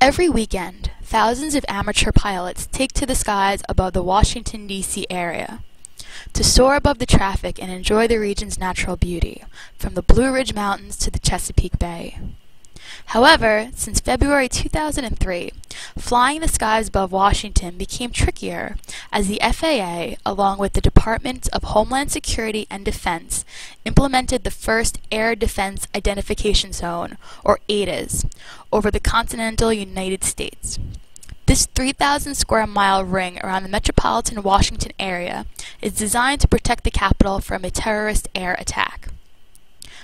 Every weekend, thousands of amateur pilots take to the skies above the Washington, D.C. area to soar above the traffic and enjoy the region's natural beauty, from the Blue Ridge Mountains to the Chesapeake Bay. However, since February 2003, flying the skies above Washington became trickier as the FAA, along with the Departments of Homeland Security and Defense, implemented the first Air Defense Identification Zone, or ADIZ, over the continental United States. This 3,000 square mile ring around the metropolitan Washington area is designed to protect the capital from a terrorist air attack.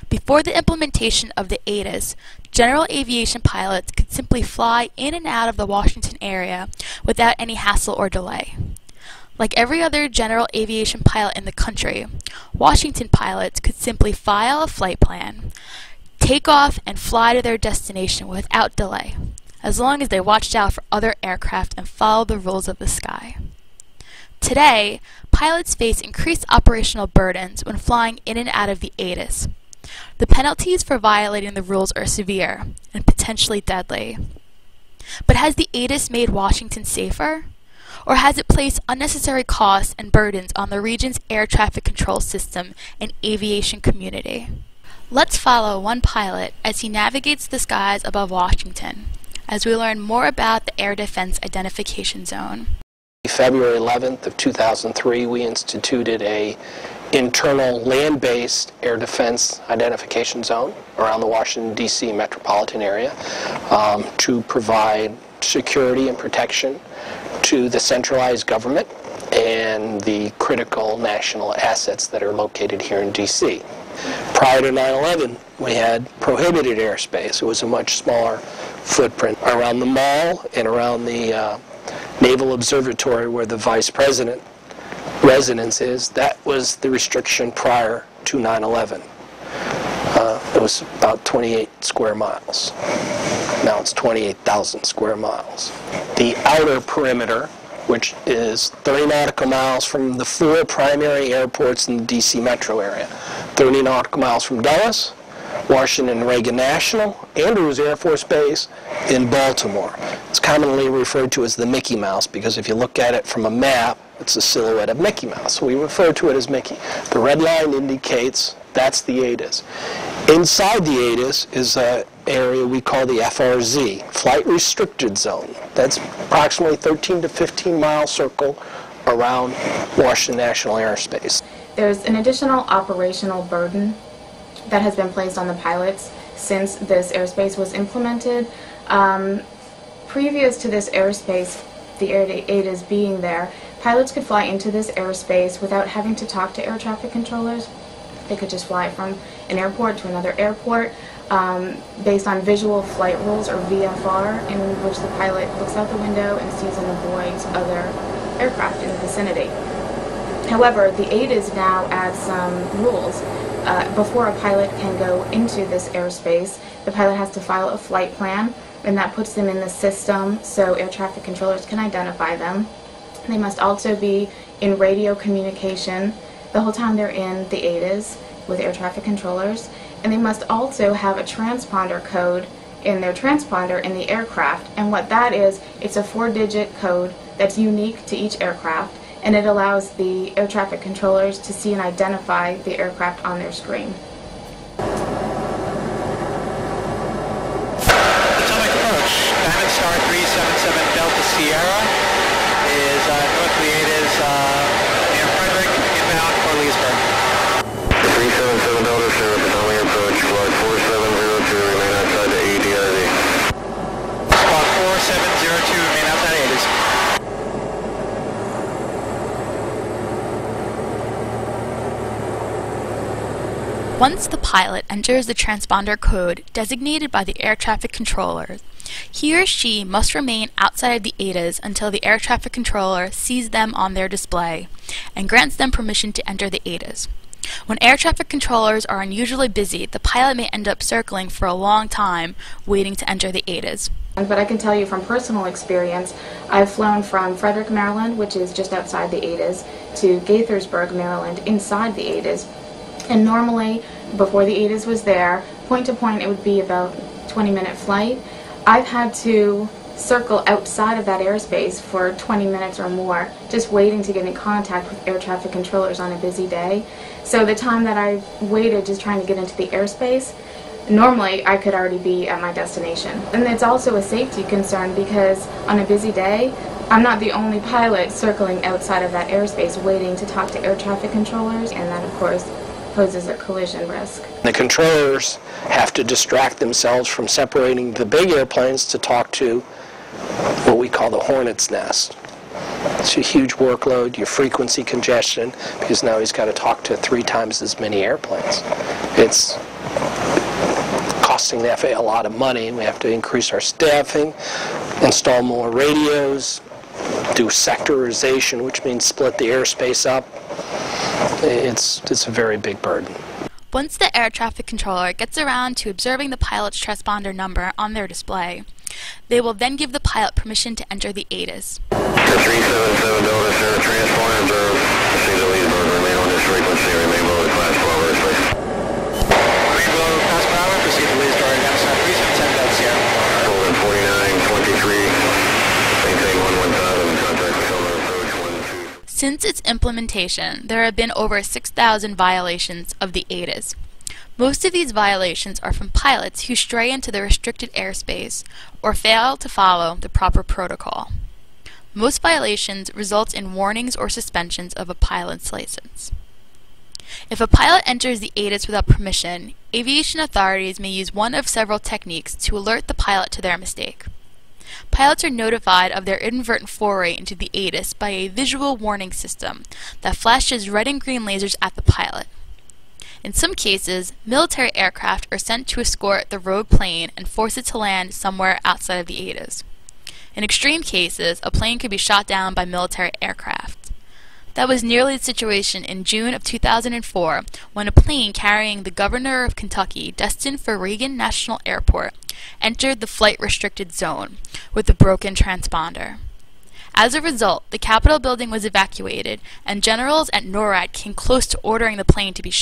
Before the implementation of the ADIZ, general aviation pilots could simply fly in and out of the Washington area without any hassle or delay. Like every other general aviation pilot in the country, Washington pilots could simply file a flight plan, take off, and fly to their destination without delay, as long as they watched out for other aircraft and followed the rules of the sky. Today, pilots face increased operational burdens when flying in and out of the ADIZ. The penalties for violating the rules are severe and potentially deadly. But has the ADIZ made Washington safer? Or has it placed unnecessary costs and burdens on the region's air traffic control system and aviation community? Let's follow one pilot as he navigates the skies above Washington, as we learn more about the Air Defense Identification Zone. February 11th of 2003, we instituted a internal land-based air defense identification zone around the Washington, D.C. metropolitan area to provide security and protection to the centralized government and the critical national assets that are located here in D.C. Prior to 9/11, we had prohibited airspace. It was a much smaller footprint around the mall and around the Naval Observatory where the Vice President residence is. That was the restriction prior to 9/11. It was about 28 square miles. Now it's 28,000 square miles. The outer perimeter, which is 30 nautical miles from the 4 primary airports in the D.C. metro area, 30 nautical miles from Dulles, Washington Reagan National, Andrews Air Force Base in Baltimore. It's commonly referred to as the Mickey Mouse because if you look at it from a map, it's a silhouette of Mickey Mouse. So we refer to it as Mickey. The red line indicates that's the ADIZ. Inside the ADIZ is an area we call the FRZ, Flight Restricted Zone. That's approximately 13 to 15 mile circle around Washington National Airspace. There's an additional operational burden that has been placed on the pilots since this airspace was implemented. Previous to this airspace, the ADIZ being there, pilots could fly into this airspace without having to talk to air traffic controllers. They could just fly from an airport to another airport based on visual flight rules, or VFR, in which the pilot looks out the window and sees and avoids other aircraft in the vicinity. However, the ADIZ now adds some rules. Before a pilot can go into this airspace, the pilot has to file a flight plan, and that puts them in the system so air traffic controllers can identify them. They must also be in radio communication the whole time they're in the ADIZ with air traffic controllers, and they must also have a transponder code in their transponder in the aircraft. And what that is, it's a 4-digit code that's unique to each aircraft, and it allows the air traffic controllers to see and identify the aircraft on their screen. Atomic approach, Diamond Star 377 Delta Sierra is north of the ADIZ near Frederick, inbound for Leesburg. 377 Delta Sierra, Atomic approach, flight 4702, remain outside the ADIZ. Squawk 4702, remain outside ADIZ. Once the pilot enters the transponder code designated by the air traffic controller, he or she must remain outside of the ADIZ until the air traffic controller sees them on their display and grants them permission to enter the ADIZ. When air traffic controllers are unusually busy, the pilot may end up circling for a long time waiting to enter the ADIZ. But I can tell you from personal experience, I've flown from Frederick, Maryland, which is just outside the ADIZ, to Gaithersburg, Maryland, inside the ADIZ. And normally, before the ADIZ was there, point to point it would be about a 20-minute flight. I've had to circle outside of that airspace for 20 minutes or more, just waiting to get in contact with air traffic controllers on a busy day. So the time that I waited just trying to get into the airspace, normally I could already be at my destination. And it's also a safety concern because on a busy day, I'm not the only pilot circling outside of that airspace waiting to talk to air traffic controllers, and that of course poses a collision risk. The controllers have to distract themselves from separating the big airplanes to talk to what we call the hornet's nest. It's a huge workload, your frequency congestion, because now he's got to talk to 3 times as many airplanes. It's costing the FAA a lot of money. We have to increase our staffing, install more radios, do sectorization, which means split the airspace up. It's a very big burden. Once the air traffic controller gets around to observing the pilot's transponder number on their display, they will then give the pilot permission to enter the ADIZ. 377 Delta, sir, transponder observed. Proceed to Leesburg, remain on this frequency, remain below the class 12 airspace. Remain below class 12, proceed to Leesburg, outside 377 Delta Sierra. Poland 4923, maintain 11000, contact with Hilmer approach 12. Since its implementation, there have been over 6,000 violations of the ADIZ. Most of these violations are from pilots who stray into the restricted airspace or fail to follow the proper protocol. Most violations result in warnings or suspensions of a pilot's license. If a pilot enters the ADIZ without permission, aviation authorities may use one of several techniques to alert the pilot to their mistake. Pilots are notified of their inadvertent foray into the ADIZ by a visual warning system that flashes red and green lasers at the pilot. In some cases, military aircraft are sent to escort the rogue plane and force it to land somewhere outside of the ADIZ. In extreme cases, a plane could be shot down by military aircraft. That was nearly the situation in June of 2004 when a plane carrying the governor of Kentucky, destined for Reagan National Airport, entered the flight-restricted zone with a broken transponder. As a result, the Capitol building was evacuated, and generals at NORAD came close to ordering the plane to be shot.